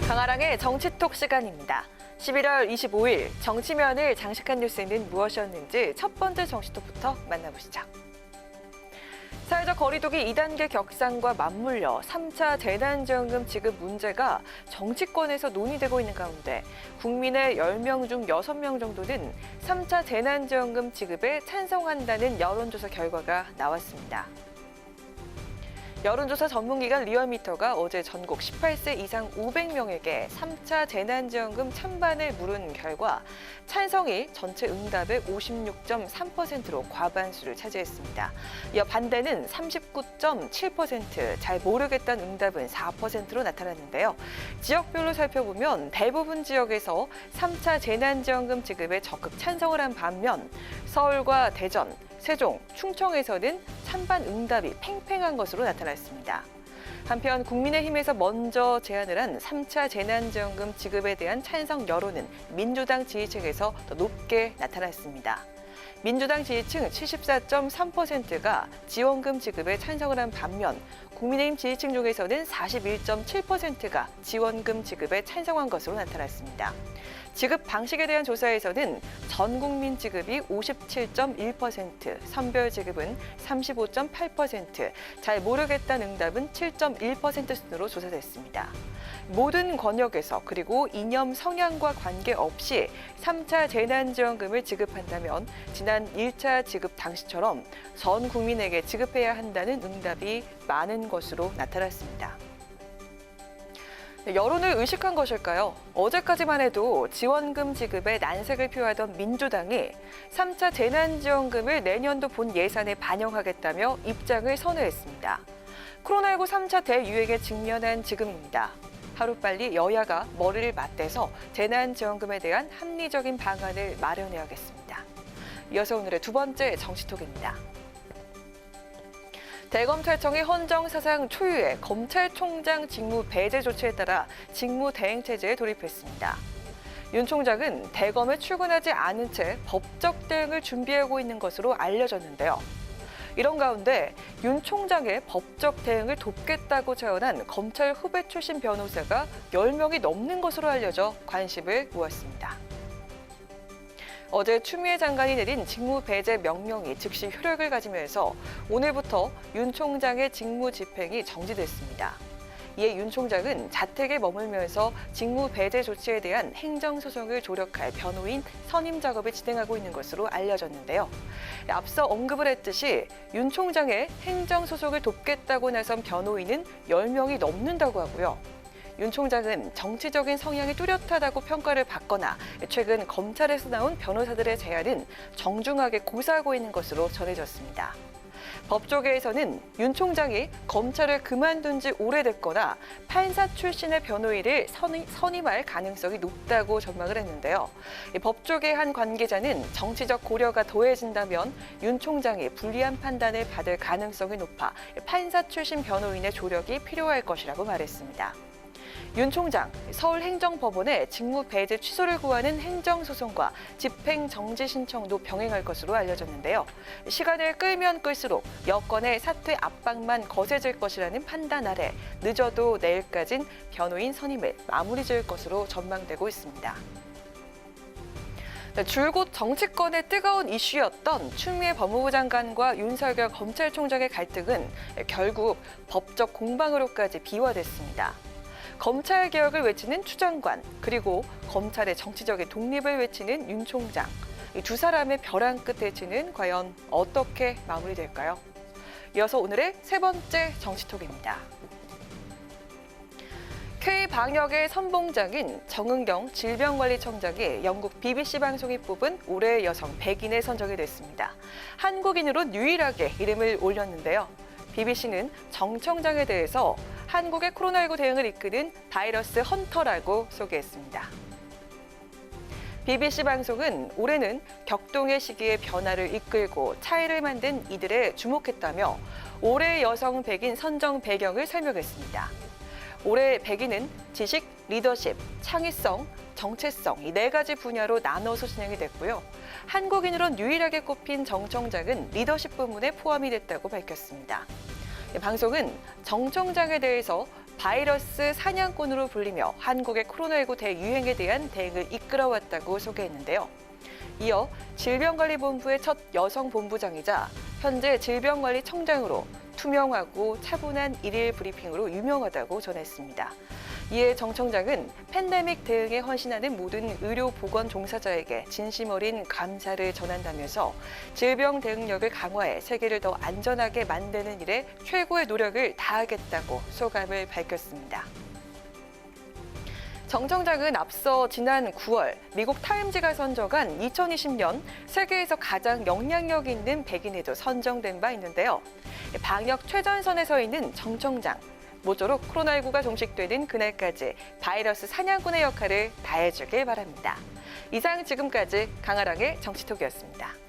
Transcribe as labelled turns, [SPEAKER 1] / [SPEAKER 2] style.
[SPEAKER 1] 강아랑의 정치톡 시간입니다. 11월 25일 정치면을 장식한 뉴스는 무엇이었는지 첫 번째 정치톡부터 만나보시죠. 사회적 거리두기 2단계 격상과 맞물려 3차 재난지원금 지급 문제가 정치권에서 논의되고 있는 가운데 국민의 10명 중 6명 정도는 3차 재난지원금 지급에 찬성한다는 여론조사 결과가 나왔습니다. 여론조사 전문기관 리얼미터가 어제 전국 18세 이상 500명에게 3차 재난지원금 찬반을 물은 결과 찬성이 전체 응답의 56.3%로 과반수를 차지했습니다. 이어 반대는 39.7%, 잘 모르겠다는 응답은 4%로 나타났는데요. 지역별로 살펴보면 대부분 지역에서 3차 재난지원금 지급에 적극 찬성을 한 반면 서울과 대전, 세종, 충청에서는 찬반 응답이 팽팽한 것으로 나타났습니다. 한편 국민의힘에서 먼저 제안을 한 3차 재난지원금 지급에 대한 찬성 여론은 민주당 지지층에서 더 높게 나타났습니다. 민주당 지지층 74.3%가 지원금 지급에 찬성을 한 반면 국민의힘 지지층 중에서는 41.7%가 지원금 지급에 찬성한 것으로 나타났습니다. 지급 방식에 대한 조사에서는 전 국민 지급이 57.1%, 선별 지급은 35.8%, 잘 모르겠다는 응답은 7.1% 순으로 조사됐습니다. 모든 권역에서 그리고 이념 성향과 관계없이 3차 재난지원금을 지급한다면 지난 1차 지급 당시처럼 전 국민에게 지급해야 한다는 응답이 많은 것으로 나타났습니다. 여론을 의식한 것일까요? 어제까지만 해도 지원금 지급에 난색을 표하던 민주당이 3차 재난지원금을 내년도 본 예산에 반영하겠다며 입장을 선회했습니다. 코로나19 3차 대유행에 직면한 지금입니다. 하루빨리 여야가 머리를 맞대서 재난지원금에 대한 합리적인 방안을 마련해야겠습니다. 이어서 오늘의 두 번째 정치톡입니다. 대검찰청이 헌정사상 초유의 검찰총장 직무 배제 조치에 따라 직무대행체제에 돌입했습니다. 윤 총장은 대검에 출근하지 않은 채 법적 대응을 준비하고 있는 것으로 알려졌는데요. 이런 가운데 윤 총장의 법적 대응을 돕겠다고 제언한 검찰 후배 출신 변호사가 10명이 넘는 것으로 알려져 관심을 모았습니다. 어제 추미애 장관이 내린 직무 배제 명령이 즉시 효력을 가지면서 오늘부터 윤 총장의 직무 집행이 정지됐습니다. 이에 윤 총장은 자택에 머물면서 직무 배제 조치에 대한 행정소송을 조력할 변호인 선임 작업을 진행하고 있는 것으로 알려졌는데요. 앞서 언급을 했듯이 윤 총장의 행정소송을 돕겠다고 나선 변호인은 10명이 넘는다고 하고요. 윤 총장은 정치적인 성향이 뚜렷하다고 평가를 받거나 최근 검찰에서 나온 변호사들의 제안은 정중하게 고사하고 있는 것으로 전해졌습니다. 법조계에서는 윤 총장이 검찰을 그만둔 지 오래됐거나 판사 출신의 변호인을 선임할 가능성이 높다고 전망을 했는데요. 법조계 한 관계자는 정치적 고려가 더해진다면 윤 총장이 불리한 판단을 받을 가능성이 높아 판사 출신 변호인의 조력이 필요할 것이라고 말했습니다. 윤 총장, 서울행정법원에 직무 배제 취소를 구하는 행정소송과 집행정지 신청도 병행할 것으로 알려졌는데요. 시간을 끌면 끌수록 여권의 사퇴 압박만 거세질 것이라는 판단 아래 늦어도 내일까진 변호인 선임을 마무리 지을 것으로 전망되고 있습니다. 줄곧 정치권의 뜨거운 이슈였던 추미애 법무부 장관과 윤석열 검찰총장의 갈등은 결국 법적 공방으로까지 비화됐습니다. 검찰개혁을 외치는 추 장관, 그리고 검찰의 정치적인 독립을 외치는 윤 총장. 이 두 사람의 벼랑 끝의 진은 과연 어떻게 마무리될까요? 이어서 오늘의 세 번째 정치톡입니다. K방역의 선봉장인 정은경 질병관리청장이 영국 BBC 방송이 뽑은 올해의 여성 100인에 선정이 됐습니다. 한국인으로 유일하게 이름을 올렸는데요. BBC는 정 청장에 대해서 한국의 코로나19 대응을 이끄는 바이러스 헌터라고 소개했습니다. BBC 방송은 올해는 격동의 시기에 변화를 이끌고 차이를 만든 이들에 주목했다며 올해의 여성 100인 선정 배경을 설명했습니다. 올해 100인은 지식, 리더십, 창의성, 정체성 이 네 가지 분야로 나눠서 진행이 됐고요. 한국인으론 유일하게 꼽힌 정 청장은 리더십 부문에 포함이 됐다고 밝혔습니다. 방송은 정 청장에 대해서 바이러스 사냥꾼으로 불리며 한국의 코로나19 대유행에 대한 대응을 이끌어왔다고 소개했는데요. 이어 질병관리본부의 첫 여성 본부장이자 현재 질병관리청장으로 투명하고 차분한 일일 브리핑으로 유명하다고 전했습니다. 이에 정 청장은 팬데믹 대응에 헌신하는 모든 의료보건 종사자에게 진심 어린 감사를 전한다면서 질병 대응력을 강화해 세계를 더 안전하게 만드는 일에 최고의 노력을 다하겠다고 소감을 밝혔습니다. 정 청장은 앞서 지난 9월 미국 타임지가 선정한 2020년 세계에서 가장 영향력 있는 100인에도 선정된 바 있는데요. 방역 최전선에 서 있는 정 청장, 모쪼록 코로나19가 종식되는 그날까지 바이러스 사냥꾼의 역할을 다해주길 바랍니다. 이상 지금까지 강아랑의 정치톡이었습니다.